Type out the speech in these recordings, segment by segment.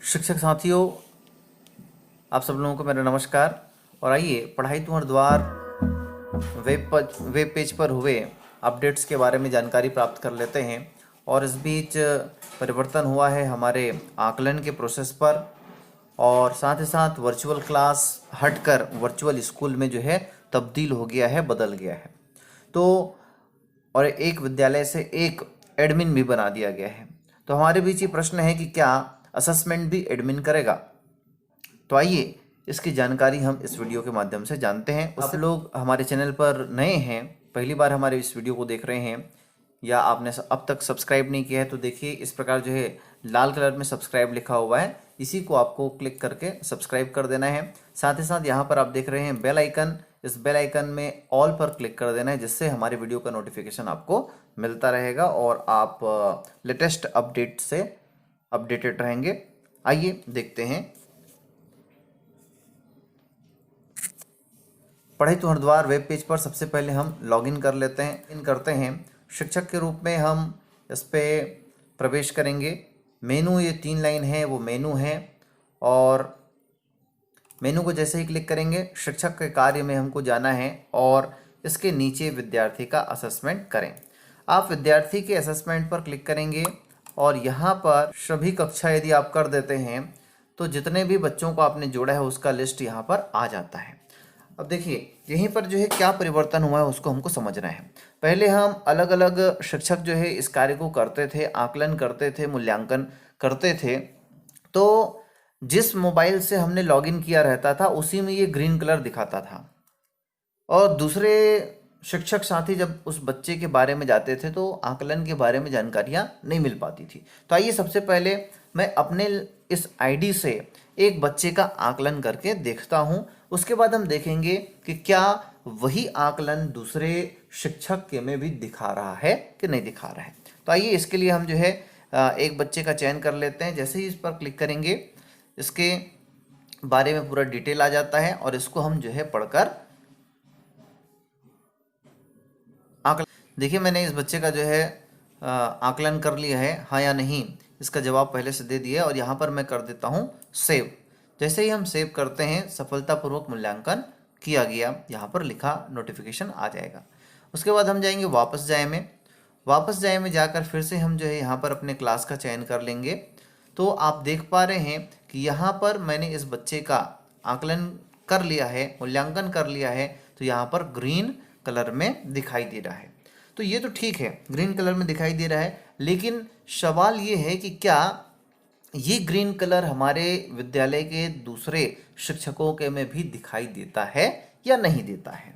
शिक्षक साथियों, आप सब लोगों को मेरा नमस्कार। और आइए पढ़ाई तुम्हारे द्वार वेब पेज पर हुए अपडेट्स के बारे में जानकारी प्राप्त कर लेते हैं। और इस बीच परिवर्तन हुआ है हमारे आकलन के प्रोसेस पर, और साथ ही साथ वर्चुअल क्लास हटकर वर्चुअल स्कूल में जो है तब्दील हो गया है, बदल गया है। तो और एक विद्यालय से एक एडमिन भी बना दिया गया है। तो हमारे बीच ये प्रश्न है कि क्या असेसमेंट भी एडमिन करेगा। तो आइए इसकी जानकारी हम इस वीडियो के माध्यम से जानते हैं। आप लोग हमारे चैनल पर नए हैं, पहली बार हमारे इस वीडियो को देख रहे हैं, या आपने अब तक सब्सक्राइब नहीं किया है, तो देखिए इस प्रकार जो है लाल कलर में सब्सक्राइब लिखा हुआ है, इसी को आपको क्लिक करके सब्सक्राइब कर देना है। साथ ही साथ यहाँ पर आप देख रहे हैं बेल आइकन, इस बेल आइकन में ऑल पर क्लिक कर देना है, जिससे हमारे वीडियो का नोटिफिकेशन आपको मिलता रहेगा और आप लेटेस्ट अपडेट से अपडेटेड रहेंगे। आइए देखते हैं। पढ़ाई तुम्हारे द्वार वेब पेज पर सबसे पहले हम लॉगिन कर लेते हैं, इन करते हैं। शिक्षक के रूप में हम इस पर प्रवेश करेंगे। मेनू, ये 3 लाइन है वो मेनू है, और मेनू को जैसे ही क्लिक करेंगे शिक्षक के कार्य में हमको जाना है, और इसके नीचे विद्यार्थी का असेसमेंट करें। आप विद्यार्थी के असेसमेंट पर क्लिक करेंगे और यहाँ पर सभी कक्षा यदि आप कर देते हैं तो जितने भी बच्चों को आपने जोड़ा है उसका लिस्ट यहाँ पर आ जाता है। अब देखिए यहीं पर जो है क्या परिवर्तन हुआ है उसको हमको समझना है। पहले हम अलग अलग शिक्षक जो है इस कार्य को करते थे, आकलन करते थे, मूल्यांकन करते थे। तो जिस मोबाइल से हमने लॉगिन किया रहता था उसी में ये ग्रीन कलर दिखाता था, और दूसरे शिक्षक साथी जब उस बच्चे के बारे में जाते थे तो आकलन के बारे में जानकारियां नहीं मिल पाती थी। तो आइए सबसे पहले मैं अपने इस आईडी से एक बच्चे का आकलन करके देखता हूं। उसके बाद हम देखेंगे कि क्या वही आकलन दूसरे शिक्षक के में भी दिखा रहा है कि नहीं दिखा रहा है। तो आइए इसके लिए हम जो है एक बच्चे का चयन कर लेते हैं। जैसे ही इस पर क्लिक करेंगे इसके बारे में पूरा डिटेल आ जाता है, और इसको हम जो है पढ़कर आकलन। देखिए मैंने इस बच्चे का जो है आकलन कर लिया है, हाँ या नहीं, इसका जवाब पहले से दे दिया, और यहाँ पर मैं कर देता हूँ सेव। जैसे ही हम सेव करते हैं सफलतापूर्वक मूल्यांकन किया गया, यहाँ पर लिखा नोटिफिकेशन आ जाएगा। उसके बाद हम जाएंगे वापस जाए में जाकर फिर से हम जो है यहाँ पर अपने क्लास का चयन कर लेंगे। तो आप देख पा रहे हैं कि यहाँ पर मैंने इस बच्चे का आकलन कर लिया है, मूल्यांकन कर लिया है, तो यहाँ पर ग्रीन कलर में दिखाई दे रहा है। तो ये तो ठीक है, ग्रीन कलर में दिखाई दे रहा है, लेकिन सवाल ये है कि क्या ये ग्रीन कलर हमारे विद्यालय के दूसरे शिक्षकों के में भी दिखाई देता है या नहीं देता है।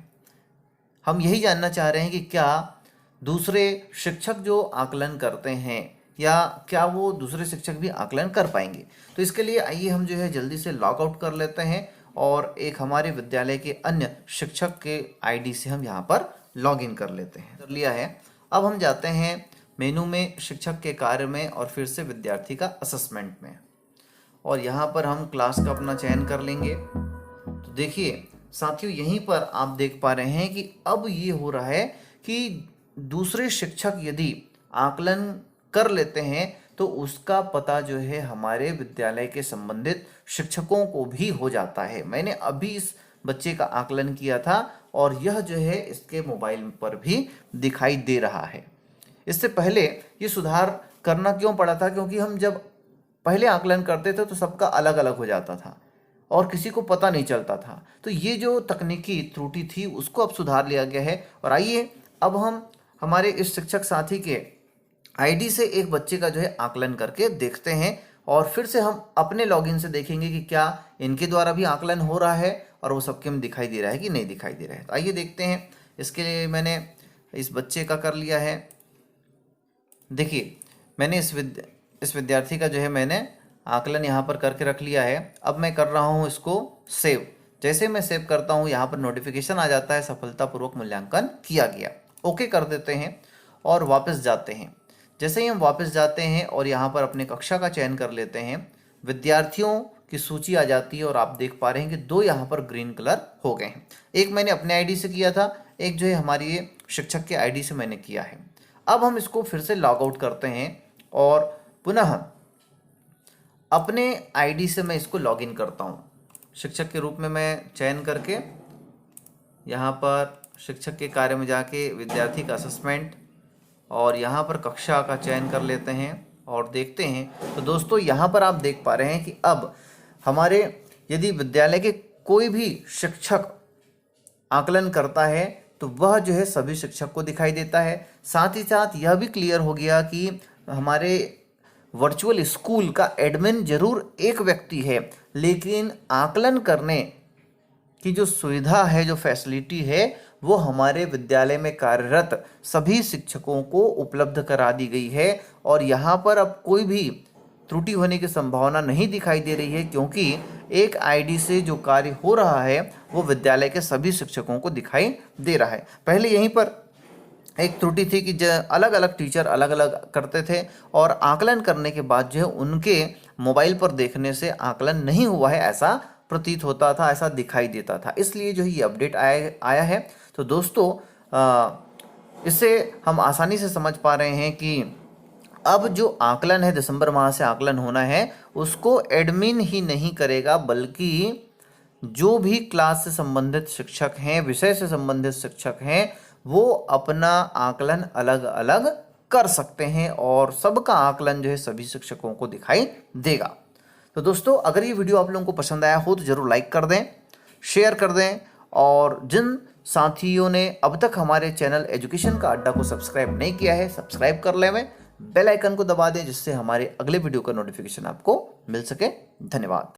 हम यही जानना चाह रहे हैं कि क्या दूसरे शिक्षक जो आकलन करते हैं या क्या वो दूसरे शिक्षक भी आकलन कर पाएंगे। तो इसके लिए आइए हम जो है जल्दी से लॉग आउट कर लेते हैं, और एक हमारे विद्यालय के अन्य शिक्षक के आईडी से हम यहाँ पर लॉगिन कर लेते हैं। कर लिया है। अब हम जाते हैं मेनू में, शिक्षक के कार्य में, और फिर से विद्यार्थी का असेसमेंट में, और यहाँ पर हम क्लास का अपना चयन कर लेंगे। तो देखिए साथियों यहीं पर आप देख पा रहे हैं कि अब ये हो रहा है कि दूसरे शिक्षक यदि आकलन कर लेते हैं तो उसका पता जो है हमारे विद्यालय के संबंधित शिक्षकों को भी हो जाता है। मैंने अभी इस बच्चे का आकलन किया था और यह जो है इसके मोबाइल पर भी दिखाई दे रहा है। इससे पहले ये सुधार करना क्यों पड़ा था, क्योंकि हम जब पहले आकलन करते थे तो सबका अलग अलग हो जाता था और किसी को पता नहीं चलता था। तो ये जो तकनीकी त्रुटि थी उसको अब सुधार लिया गया है। और आइए अब हम हमारे इस शिक्षक साथी के आईडी से एक बच्चे का जो है आकलन करके देखते हैं, और फिर से हम अपने लॉगिन से देखेंगे कि क्या इनके द्वारा भी आकलन हो रहा है और वो सबके में दिखाई दे रहा है कि नहीं दिखाई दे रहा है। तो आइए देखते हैं। इसके लिए मैंने इस बच्चे का कर लिया है। देखिए मैंने इस विद्यार्थी का जो है मैंने आकलन यहाँ पर करके रख लिया है। अब मैं कर रहा हूँ इसको सेव। जैसे मैं सेव करता हूँ यहाँ पर नोटिफिकेशन आ जाता है, सफलतापूर्वक मूल्यांकन किया गया। ओके कर देते हैं और वापस जाते हैं। जैसे ही हम वापस जाते हैं और यहाँ पर अपने कक्षा का चयन कर लेते हैं, विद्यार्थियों की सूची आ जाती है, और आप देख पा रहे हैं कि 2 यहाँ पर ग्रीन कलर हो गए हैं। एक मैंने अपने आईडी से किया था, एक जो है हमारी ये शिक्षक के आईडी से मैंने किया है। अब हम इसको फिर से लॉग आउट करते हैं और पुनः अपने आईडी से मैं इसको लॉगिन करता हूँ। शिक्षक के रूप में मैं चयन करके यहाँ पर शिक्षक के कार्य में जाके विद्यार्थी का असेसमेंट और यहाँ पर कक्षा का चयन कर लेते हैं और देखते हैं। तो दोस्तों यहाँ पर आप देख पा रहे हैं कि अब हमारे यदि विद्यालय के कोई भी शिक्षक आकलन करता है तो वह जो है सभी शिक्षक को दिखाई देता है। साथ ही साथ यह भी क्लियर हो गया कि हमारे वर्चुअल स्कूल का एडमिन जरूर एक व्यक्ति है, लेकिन आकलन करने की जो सुविधा है, जो फैसिलिटी है, वो हमारे विद्यालय में कार्यरत सभी शिक्षकों को उपलब्ध करा दी गई है। और यहाँ पर अब कोई भी त्रुटि होने की संभावना नहीं दिखाई दे रही है, क्योंकि एक आईडी से जो कार्य हो रहा है वो विद्यालय के सभी शिक्षकों को दिखाई दे रहा है। पहले यहीं पर एक त्रुटि थी कि अलग अलग टीचर अलग अलग करते थे और आकलन करने के बाद जो है उनके मोबाइल पर देखने से आकलन नहीं हुआ है ऐसा प्रतीत होता था, ऐसा दिखाई देता था। इसलिए जो ये अपडेट आया है। तो दोस्तों इससे हम आसानी से समझ पा रहे हैं कि अब जो आकलन है, दिसंबर माह से आकलन होना है, उसको एडमिन ही नहीं करेगा, बल्कि जो भी क्लास से संबंधित शिक्षक हैं, विषय से संबंधित शिक्षक हैं, वो अपना आकलन अलग अलग कर सकते हैं और सबका आकलन जो है सभी शिक्षकों को दिखाई देगा। तो दोस्तों अगर ये वीडियो आप लोगों को पसंद आया हो तो ज़रूर लाइक कर दें, शेयर कर दें, और जिन साथियों ने अब तक हमारे चैनल एजुकेशन का अड्डा को सब्सक्राइब नहीं किया है, सब्सक्राइब कर लें, बेल आइकन को दबा दें, जिससे हमारे अगले वीडियो का नोटिफिकेशन आपको मिल सके। धन्यवाद।